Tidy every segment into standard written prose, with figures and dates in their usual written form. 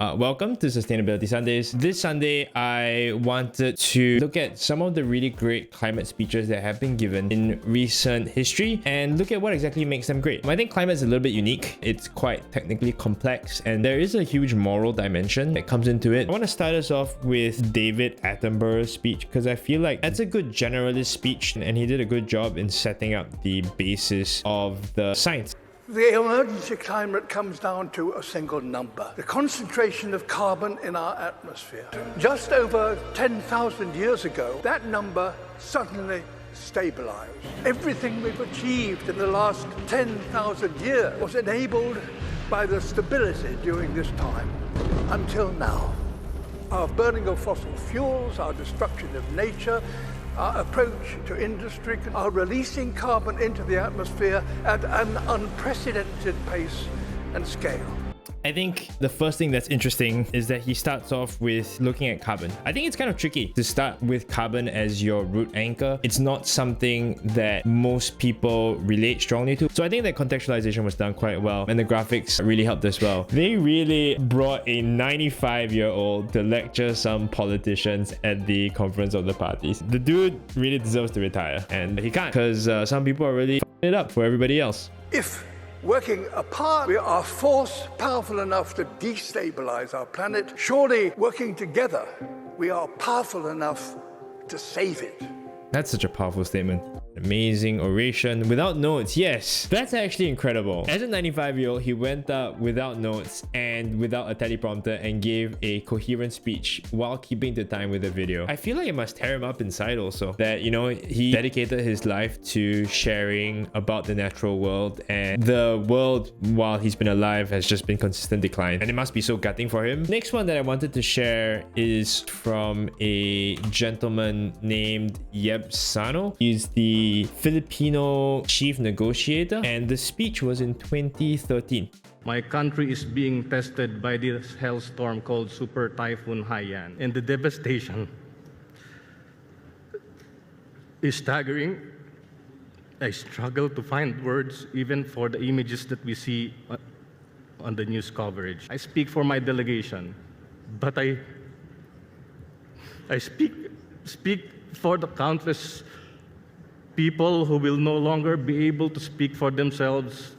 Welcome to Sustainability Sundays. This Sunday, I wanted to look at some of the really great climate speeches that have been given in recent history and look at what exactly makes them great. I think climate is a little bit unique. It's quite technically complex and there is a huge moral dimension that comes into it. I want to start us off with David Attenborough's speech because I feel like that's a good generalist speech and he did a good job in setting up the basis of the science. The emergency climate comes down to a single number, the concentration of carbon in our atmosphere. Just over 10,000 years ago, that number suddenly stabilized. Everything we've achieved in the last 10,000 years was enabled by the stability during this time, until now. Our burning of fossil fuels, our destruction of nature, our approach to industry are releasing carbon into the atmosphere at an unprecedented pace and scale. I think the first thing that's interesting is that he starts off with looking at carbon. I think it's kind of tricky to start with carbon as your root anchor. It's not something that most people relate strongly to. So I think that contextualization was done quite well and the graphics really helped as well. They really brought a 95-year-old to lecture some politicians at the conference of the parties. The dude really deserves to retire and he can't because some people are really f***ing it up for everybody else. If working apart, we are force powerful enough to destabilize our planet. Surely, working together, we are powerful enough to save it. That's such a powerful statement. Amazing oration without notes. Yes, that's actually incredible. As a 95-year-old, he went up without notes and without a teleprompter and gave a coherent speech while keeping the time with the video. I feel like it must tear him up inside also that, you know, he dedicated his life to sharing about the natural world and the world while he's been alive has just been consistent decline and it must be so gutting for him. Next one that I wanted to share is from a gentleman named Yeb Sano. He's the Filipino chief negotiator and the speech was in 2013. My country is being tested by this hellstorm called Super Typhoon Haiyan, and the devastation is staggering. I struggle to find words even for the images that we see on the news coverage. I speak for my delegation, but I speak for the countless people who will no longer be able to speak for themselves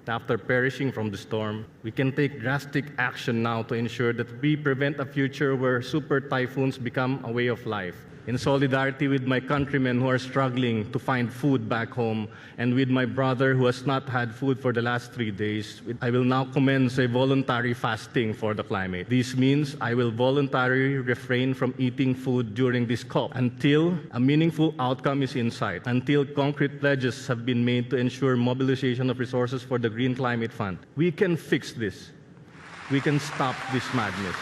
after perishing from the storm. We can take drastic action now to ensure that we prevent a future where super typhoons become a way of life. In solidarity with my countrymen who are struggling to find food back home and with my brother who has not had food for the last 3 days, I will now commence a voluntary fasting for the climate. This means I will voluntarily refrain from eating food during this COP until a meaningful outcome is in sight, until concrete pledges have been made to ensure mobilization of resources for the Green Climate Fund. We can fix this. We can stop this madness.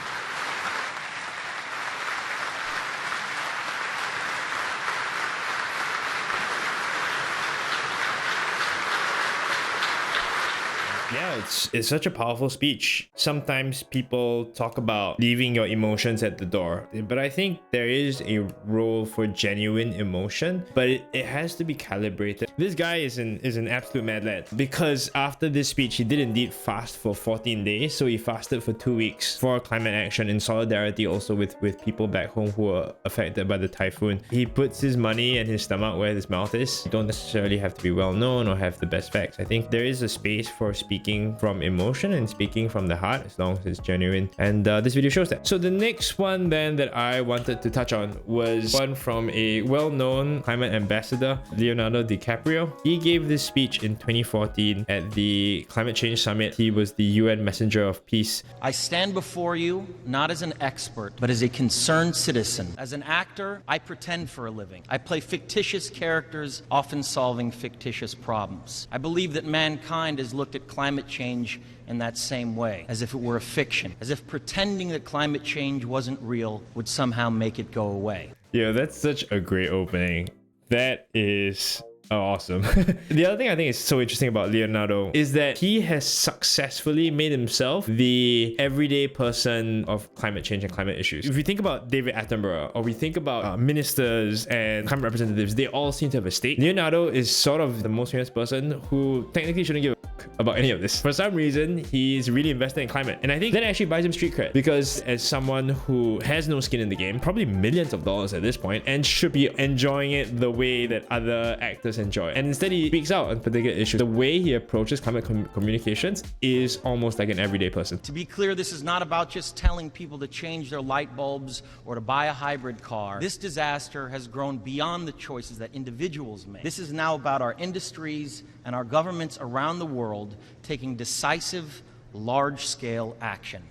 Yeah, it's such a powerful speech. Sometimes people talk about leaving your emotions at the door, but I think there is a role for genuine emotion, but it has to be calibrated. This guy is an absolute mad lad because after this speech, he did indeed fast for 14 days. So he fasted for 2 weeks for climate action in solidarity also with people back home who are affected by the typhoon. He puts his money and his stomach where his mouth is. You don't necessarily have to be well known or have the best facts. I think there is a space for speaking from emotion and speaking from the heart as long as it's genuine, and this video shows that. So the next one then that I wanted to touch on was one from a well-known climate ambassador, Leonardo DiCaprio. He gave this speech in 2014 at the Climate Change Summit. He was the UN Messenger of Peace. I stand before you not as an expert, but as a concerned citizen. As an actor, I pretend for a living. I play fictitious characters, often solving fictitious problems. I believe that mankind has looked at climate change in that same way, as if it were a fiction, as if pretending that climate change wasn't real would somehow make it go away. Yeah, that's such a great opening. That is awesome. The other thing I think is so interesting about Leonardo is that he has successfully made himself the everyday person of climate change and climate issues. If we think about David Attenborough or we think about ministers and climate representatives, they all seem to have a stake. Leonardo is sort of the most famous person who technically shouldn't give a talk about any of this. For some reason, he's really invested in climate. And I think that actually buys him street cred, because as someone who has no skin in the game, probably millions of dollars at this point, and should be enjoying it the way that other actors enjoy. And instead he speaks out on particular issues. The way he approaches climate communications is almost like an everyday person. To be clear, this is not about just telling people to change their light bulbs or to buy a hybrid car. This disaster has grown beyond the choices that individuals make. This is now about our industries and our governments around the world taking decisive, large-scale action.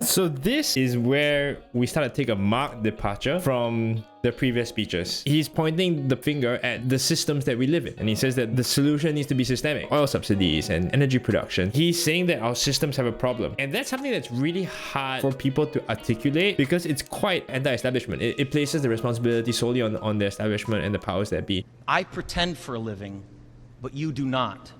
So this is where we start to take a marked departure from the previous speeches. He's pointing the finger at the systems that we live in, and he says that the solution needs to be systemic. Oil subsidies and energy production. He's saying that our systems have a problem, and that's something that's really hard for people to articulate, because it's quite anti-establishment. It places the responsibility solely on the establishment and the powers that be. I pretend for a living, but you do not.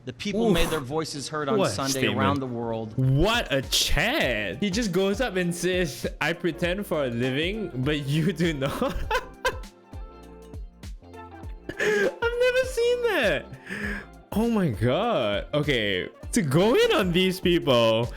The people made their voices heard on Sunday around the world. What a chat! He just goes up and says, I pretend for a living, but you do not. I've never seen that. Oh my god. Okay, to go in on these people,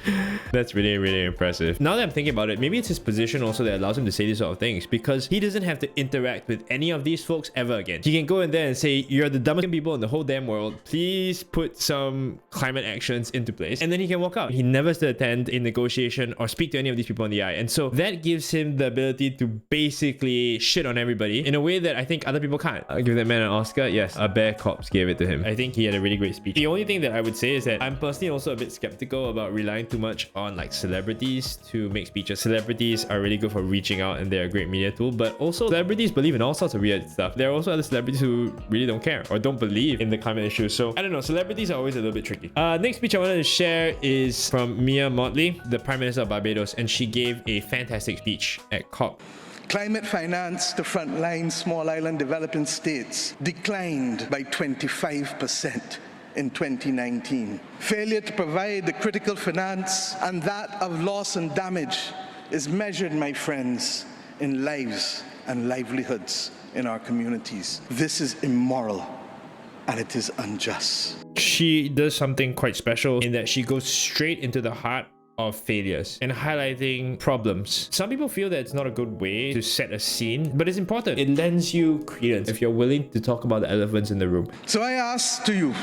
that's really, really impressive. Now that I'm thinking about it, maybe it's his position also that allows him to say these sort of things, because he doesn't have to interact with any of these folks ever again. He can go in there and say, you're the dumbest people in the whole damn world, please put some climate actions into place, and then he can walk out. He never has to attend a negotiation or speak to any of these people in the eye, and so that gives him the ability to basically shit on everybody in a way that I think other people can't. I'll give that man an Oscar. Yes, a bear cops gave it to him. I think he had a really great speech. The only thing that I would say is that I'm personally also a bit skeptical about relying too much on like celebrities to make speeches. Celebrities are really good for reaching out, and they're a great media tool, but also celebrities believe in all sorts of weird stuff. There are also other celebrities who really don't care or don't believe in the climate issue. So I don't know, celebrities are always a little bit tricky. Next speech I wanted to share is from Mottley, the Prime Minister of Barbados, and she gave a fantastic speech at COP. Climate finance to frontline small island developing states declined by 25% in 2019. Failure to provide the critical finance and that of loss and damage is measured, my friends, in lives and livelihoods in our communities. This is immoral and it is unjust. She does something quite special in that she goes straight into the heart of failures and highlighting problems. Some people feel that it's not a good way to set a scene, but it's important. It lends you credence if you're willing to talk about the elephants in the room. So I ask to you,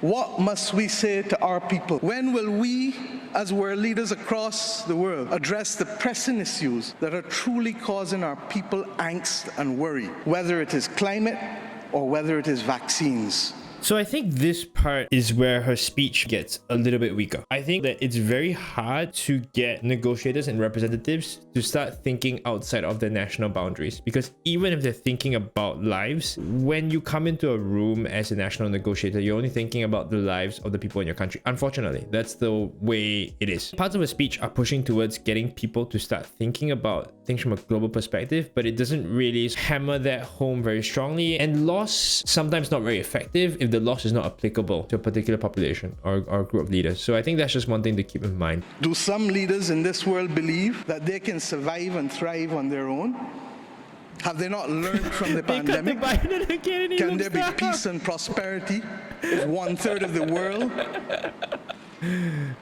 what must we say to our people? When will we, as world leaders across the world, address the pressing issues that are truly causing our people angst and worry, whether it is climate or whether it is vaccines? So I think this part is where her speech gets a little bit weaker. I think that it's very hard to get negotiators and representatives to start thinking outside of their national boundaries, because even if they're thinking about lives, when you come into a room as a national negotiator, you're only thinking about the lives of the people in your country. Unfortunately, that's the way it is. Parts of a speech are pushing towards getting people to start thinking about things from a global perspective, but it doesn't really hammer that home very strongly, and loss sometimes not very effective if the loss is not applicable to a particular population or group of leaders. So I think that's just one thing to keep in mind. Do some leaders in this world believe that they can survive and thrive on their own? Have they not learned from the pandemic? Can there be peace and prosperity if 1/3 of the world?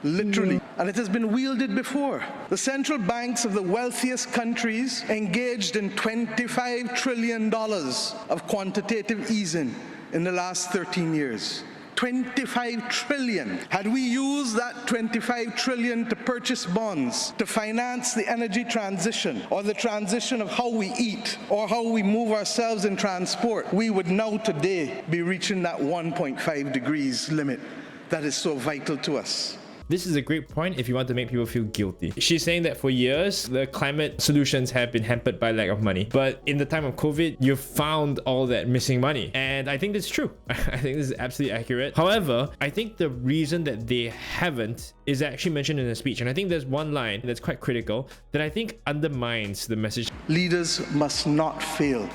Literally. And it has been wielded before. The central banks of the wealthiest countries engaged in $25 trillion of quantitative easing in the last 13 years. 25 trillion. Had we used that 25 trillion to purchase bonds, to finance the energy transition, or the transition of how we eat, or how we move ourselves in transport, we would now today be reaching that 1.5 degrees limit that is so vital to us. This is a great point if you want to make people feel guilty. She's saying that for years, the climate solutions have been hampered by lack of money. But in the time of COVID, you found all that missing money. And I think that's true. I think this is absolutely accurate. However, I think the reason that they haven't is actually mentioned in the speech. And I think there's one line that's quite critical that I think undermines the message. Leaders must not fail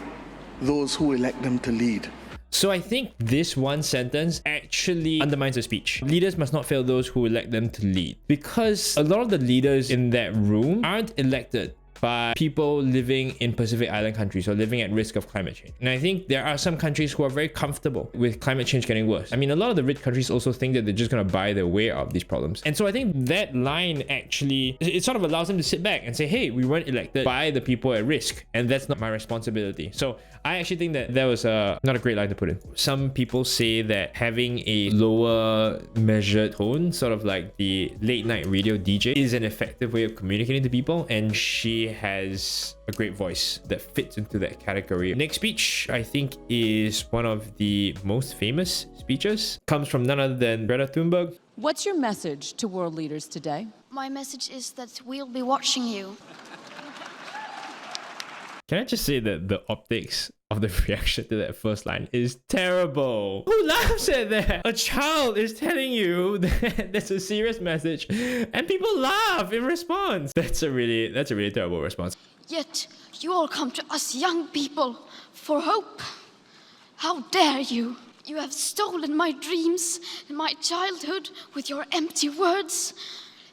those who elect them to lead. So I think this one sentence actually undermines the speech. Leaders must not fail those who elect them to lead. Because a lot of the leaders in that room aren't elected by people living in Pacific Island countries or living at risk of climate change. And I think there are some countries who are very comfortable with climate change getting worse. I mean, a lot of the rich countries also think that they're just going to buy their way out of these problems. And so I think that line actually, it sort of allows them to sit back and say, hey, we weren't elected by the people at risk, and that's not my responsibility. So I actually think that that was not a great line to put in. Some people say that having a lower measured tone, sort of like the late night radio DJ, is an effective way of communicating to people, and she has a great voice that fits into that category. Next speech, I think, is one of the most famous speeches. Comes from none other than Greta Thunberg. What's your message to world leaders today? My message is that we'll be watching you. Can I just say that the optics of the reaction to that first line is terrible? Who laughs at that? A child is telling you that there's a serious message and people laugh in response. That's a really terrible response. Yet you all come to us young people for hope. How dare you? You have stolen my dreams and my childhood with your empty words.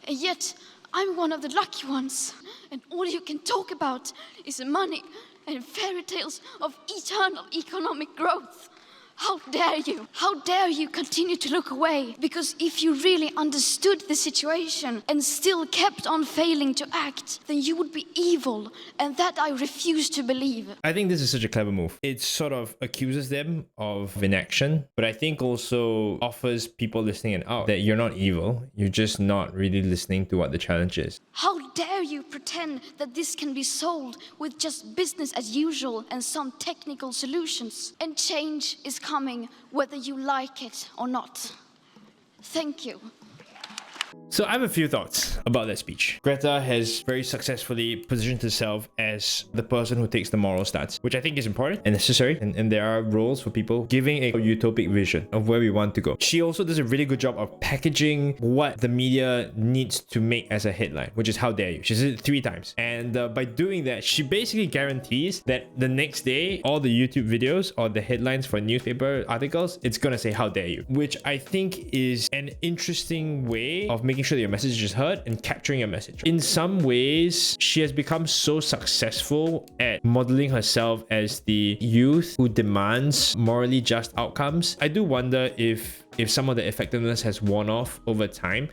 And yet I'm one of the lucky ones. And all you can talk about is money and fairy tales of eternal economic growth. How dare you? How dare you continue to look away? Because if you really understood the situation and still kept on failing to act, then you would be evil, and that I refuse to believe. I think this is such a clever move. It sort of accuses them of inaction, but I think also offers people listening an out that you're not evil, you're just not really listening to what the challenge is. How dare you pretend that this can be solved with just business as usual and some technical solutions? And change is coming whether you like it or not. Thank you. So I have a few thoughts about that speech. Greta has very successfully positioned herself as the person who takes the moral stance, which I think is important and necessary. And there are roles for people giving a utopic vision of where we want to go. She also does a really good job of packaging what the media needs to make as a headline, which is how dare you. She said it 3 times. And by doing that, she basically guarantees that the next day, all the YouTube videos or the headlines for newspaper articles, it's gonna say how dare you, which I think is an interesting way of making sure that your message is heard and capturing your message. In some ways, she has become so successful at modeling herself as the youth who demands morally just outcomes. I do wonder if some of the effectiveness has worn off over time.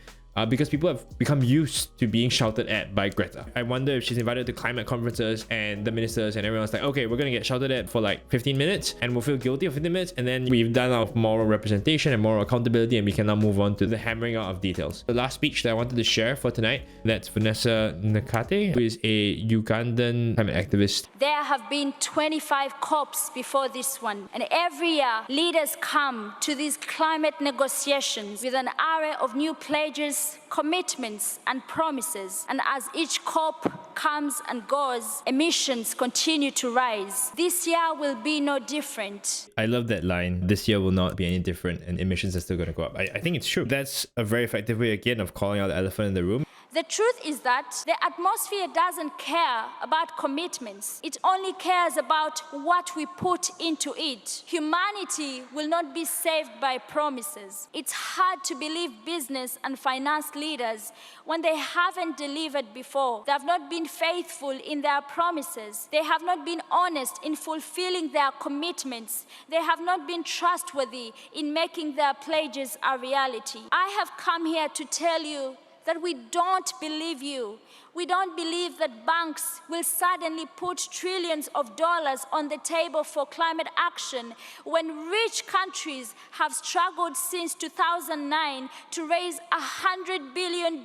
Because people have become used to being shouted at by Greta. I wonder if she's invited to climate conferences and the ministers and everyone's like, okay, we're gonna get shouted at for like 15 minutes and we'll feel guilty for 15 minutes, and then we've done our moral representation and moral accountability and we can now move on to the hammering out of details. The last speech that I wanted to share for tonight, that's Vanessa Nakate, who is a Ugandan climate activist. There have been 25 COPs before this one, and every year leaders come to these climate negotiations with an array of new pledges, commitments and promises, and as each COP comes and goes, emissions continue to rise. This year will be no different. I love that line. This year will not be any different and emissions are still going to go up. I think it's true. That's a very effective way again of calling out the elephant in the room. The truth is that the atmosphere doesn't care about commitments. It only cares about what we put into it. Humanity will not be saved by promises. It's hard to believe business and finance leaders when they haven't delivered before. They have not been faithful in their promises. They have not been honest in fulfilling their commitments. They have not been trustworthy in making their pledges a reality. I have come here to tell you that we don't believe you. We don't believe that banks will suddenly put trillions of dollars on the table for climate action when rich countries have struggled since 2009 to raise $100 billion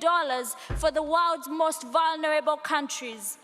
for the world's most vulnerable countries.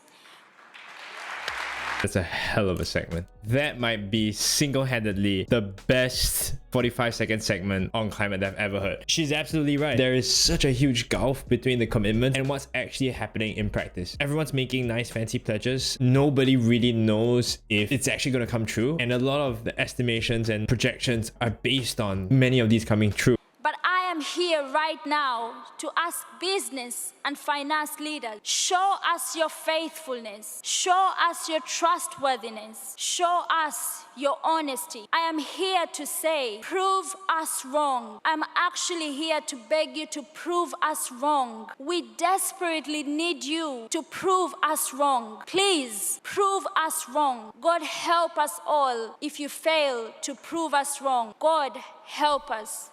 That's a hell of a segment. That might be single-handedly the best 45-second segment on climate that I've ever heard. She's absolutely right. There is such a huge gulf between the commitment and what's actually happening in practice. Everyone's making nice fancy pledges. Nobody really knows if it's actually going to come true. And a lot of the estimations and projections are based on many of these coming true. But I am am here right now to ask business and finance leaders, show us your faithfulness, show us your trustworthiness, show us your honesty. I am here to say, prove us wrong. I'm actually here to beg you to prove us wrong. We desperately need you to prove us wrong. Please prove us wrong. God help us all if you fail to prove us wrong. God help us.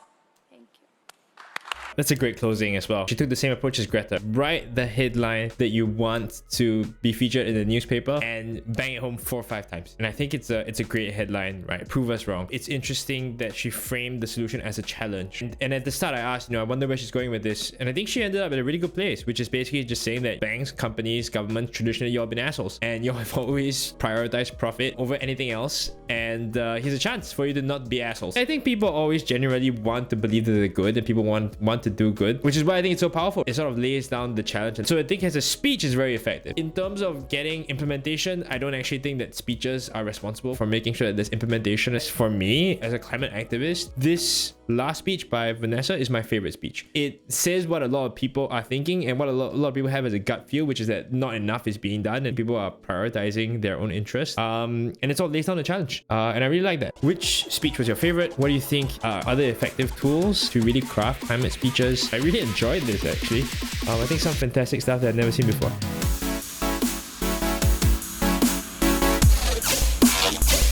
That's a great closing as well. She took the same approach as Greta. Write the headline that you want to be featured in the newspaper and bang it home 4 or 5 times. And I think it's a great headline, right? Prove us wrong. It's interesting that she framed the solution as a challenge. And at the start, I asked, I wonder where she's going with this. And I think she ended up at a really good place, which is basically just saying that banks, companies, government, traditionally, y'all been assholes. And y'all have always prioritized profit over anything else. And here's a chance for you to not be assholes. I think people always generally want to believe that they're good and people want to do good, which is why I think it's so powerful. It sort of lays down the challenge. And so I think as a speech is very effective. In terms of getting implementation, I don't actually think that speeches are responsible for making sure that there's implementation. For me, as a climate activist, this last speech by Vanessa is my favorite speech. It says what a lot of people are thinking and what a lot of people have as a gut feel, which is that not enough is being done and people are prioritizing their own interests. And it's all lays down the challenge. And I really like that. Which speech was your favorite? What do you think are other effective tools to really craft climate speeches? I really enjoyed this actually. I think some fantastic stuff that I've never seen before.